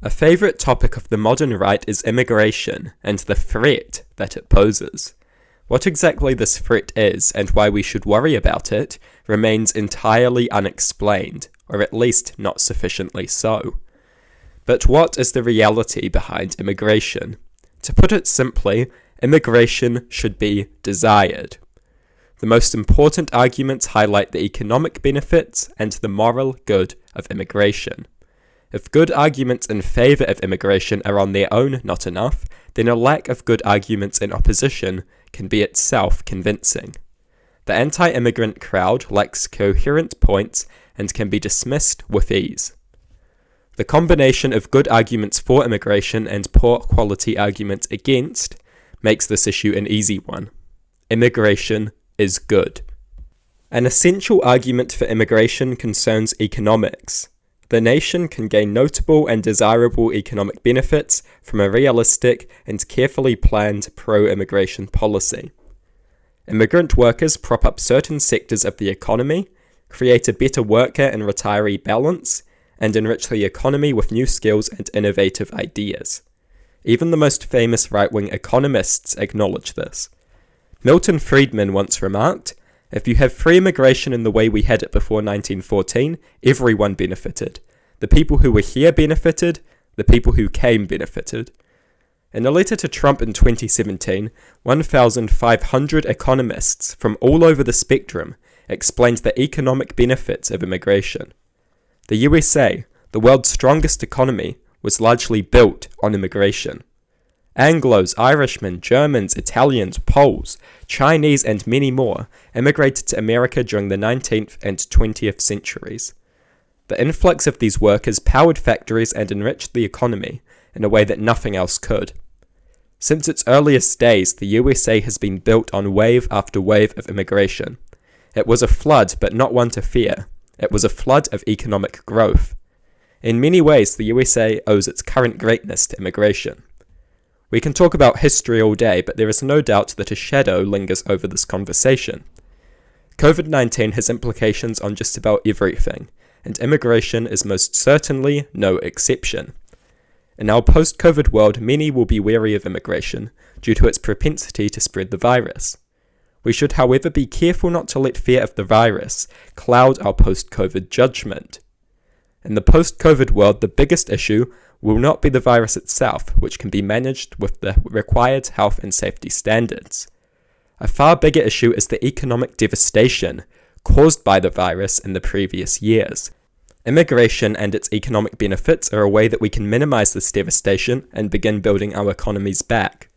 A favourite topic of the modern right is immigration and the threat that it poses. What exactly this threat is and why we should worry about it remains entirely unexplained, or at least not sufficiently so. But what is the reality behind immigration? To put it simply, immigration should be desired. The most important arguments highlight the economic benefits and the moral good of immigration. If good arguments in favour of immigration are on their own not enough, then a lack of good arguments in opposition can be itself convincing. The anti-immigrant crowd lacks coherent points and can be dismissed with ease. The combination of good arguments for immigration and poor quality arguments against makes this issue an easy one. Immigration is good. An essential argument for immigration concerns economics. The nation can gain notable and desirable economic benefits from a realistic and carefully planned pro-immigration policy. Immigrant workers prop up certain sectors of the economy, create a better worker and retiree balance, and enrich the economy with new skills and innovative ideas. Even the most famous right-wing economists acknowledge this. Milton Friedman once remarked, "If you have free immigration in the way we had it before 1914, everyone benefited. The people who were here benefited, the people who came benefited." In a letter to Trump in 2017, 1,500 economists from all over the spectrum explained the economic benefits of immigration. The USA, the world's strongest economy, was largely built on immigration. Anglos, Irishmen, Germans, Italians, Poles, Chinese, and many more immigrated to America during the 19th and 20th centuries. The influx of these workers powered factories and enriched the economy in a way that nothing else could. Since its earliest days, the USA has been built on wave after wave of immigration. It was a flood, but not one to fear. It was a flood of economic growth. In many ways, the USA owes its current greatness to immigration. We can talk about history all day, but there is no doubt that a shadow lingers over this conversation. COVID-19 has implications on just about everything, and immigration is most certainly no exception. In our post-COVID world, many will be wary of immigration due to its propensity to spread the virus. We should, however, be careful not to let fear of the virus cloud our post-COVID judgment. In the post-COVID world, the biggest issue will not be the virus itself, which can be managed with the required health and safety standards. A far bigger issue is the economic devastation caused by the virus in the previous years. Immigration and its economic benefits are a way that we can minimize this devastation and begin building our economies back.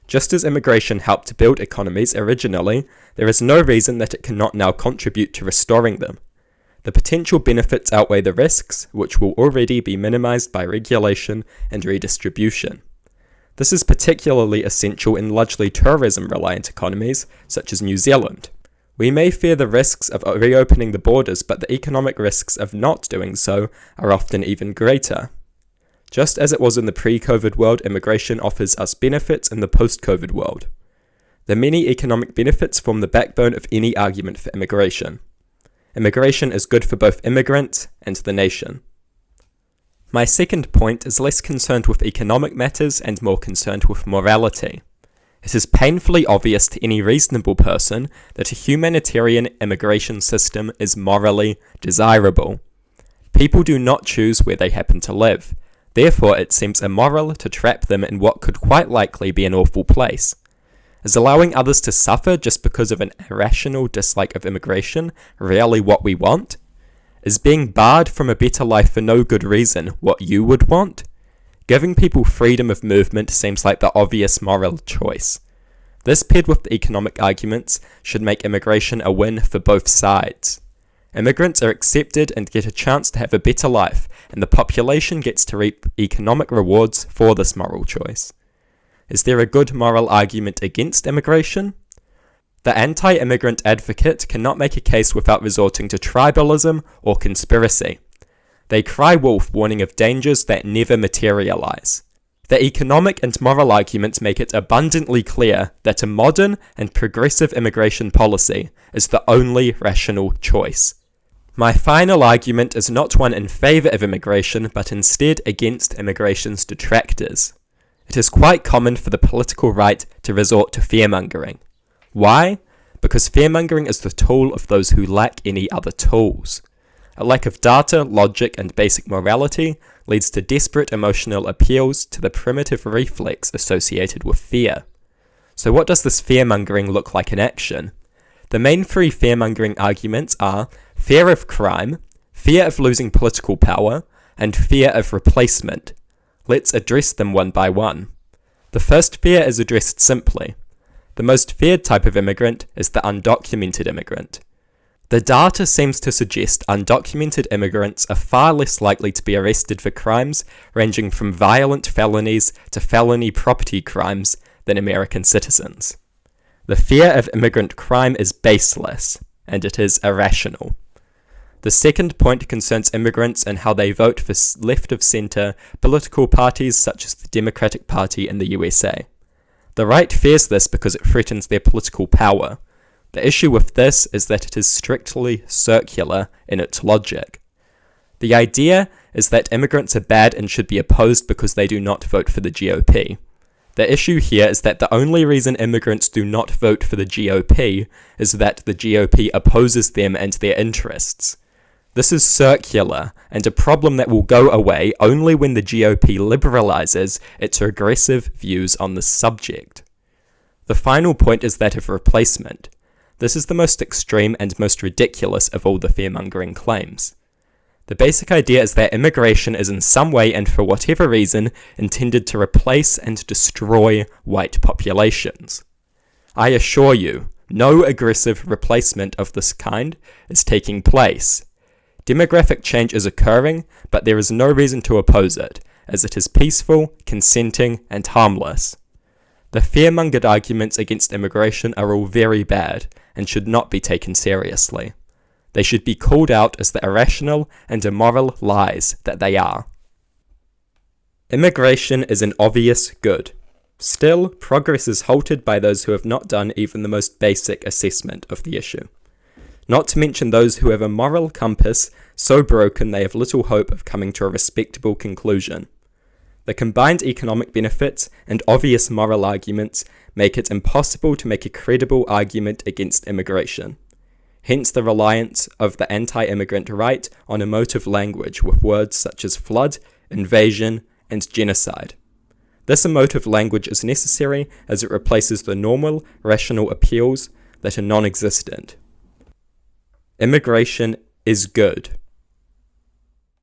Just as immigration helped to build economies originally, there is no reason that it cannot now contribute to restoring them. The potential benefits outweigh the risks, which will already be minimized by regulation and redistribution. This is particularly essential in largely tourism-reliant economies, such as New Zealand. We may fear the risks of reopening the borders, but the economic risks of not doing so are often even greater. Just as it was in the pre-COVID world, immigration offers us benefits in the post-COVID world. The many economic benefits form the backbone of any argument for immigration. Immigration is good for both immigrants and the nation. My second point is less concerned with economic matters and more concerned with morality. It is painfully obvious to any reasonable person that a humanitarian immigration system is morally desirable. People do not choose where they happen to live. Therefore, it seems immoral to trap them in what could quite likely be an awful place. Is allowing others to suffer just because of an irrational dislike of immigration really what we want? Is being barred from a better life for no good reason what you would want? Giving people freedom of movement seems like the obvious moral choice. This paired with the economic arguments should make immigration a win for both sides. Immigrants are accepted and get a chance to have a better life, and the population gets to reap economic rewards for this moral choice. Is there a good moral argument against immigration? The anti-immigrant advocate cannot make a case without resorting to tribalism or conspiracy. They cry wolf, warning of dangers that never materialize. The economic and moral arguments make it abundantly clear that a modern and progressive immigration policy is the only rational choice. My final argument is not one in favour of immigration, but instead against immigration's detractors. It is quite common for the political right to resort to fearmongering. Why? Because fearmongering is the tool of those who lack any other tools. A lack of data, logic, and basic morality leads to desperate emotional appeals to the primitive reflex associated with fear. So what does this fearmongering look like in action? The main three fearmongering arguments are fear of crime, fear of losing political power, and fear of replacement. Let's address them one by one. The first fear is addressed simply. The most feared type of immigrant is the undocumented immigrant. The data seems to suggest undocumented immigrants are far less likely to be arrested for crimes ranging from violent felonies to felony property crimes than American citizens. The fear of immigrant crime is baseless, and it is irrational. The second point concerns immigrants and how they vote for left-of-centre political parties such as the Democratic Party in the USA. The right fears this because it threatens their political power. The issue with this is that it is strictly circular in its logic. The idea is that immigrants are bad and should be opposed because they do not vote for the GOP. The issue here is that the only reason immigrants do not vote for the GOP is that the GOP opposes them and their interests. This is circular, and a problem that will go away only when the GOP liberalizes its regressive views on this subject. The final point is that of replacement. This is the most extreme and most ridiculous of all the fearmongering claims. The basic idea is that immigration is in some way and for whatever reason intended to replace and destroy white populations. I assure you, no aggressive replacement of this kind is taking place. Demographic change is occurring, but there is no reason to oppose it, as it is peaceful, consenting, and harmless. The fearmongered arguments against immigration are all very bad, and should not be taken seriously. They should be called out as the irrational and immoral lies that they are. Immigration is an obvious good. Still, progress is halted by those who have not done even the most basic assessment of the issue. Not to mention those who have a moral compass so broken they have little hope of coming to a respectable conclusion. The combined economic benefits and obvious moral arguments make it impossible to make a credible argument against immigration. Hence the reliance of the anti-immigrant right on emotive language with words such as flood, invasion, and genocide. This emotive language is necessary as it replaces the normal, rational appeals that are non-existent. Immigration is good.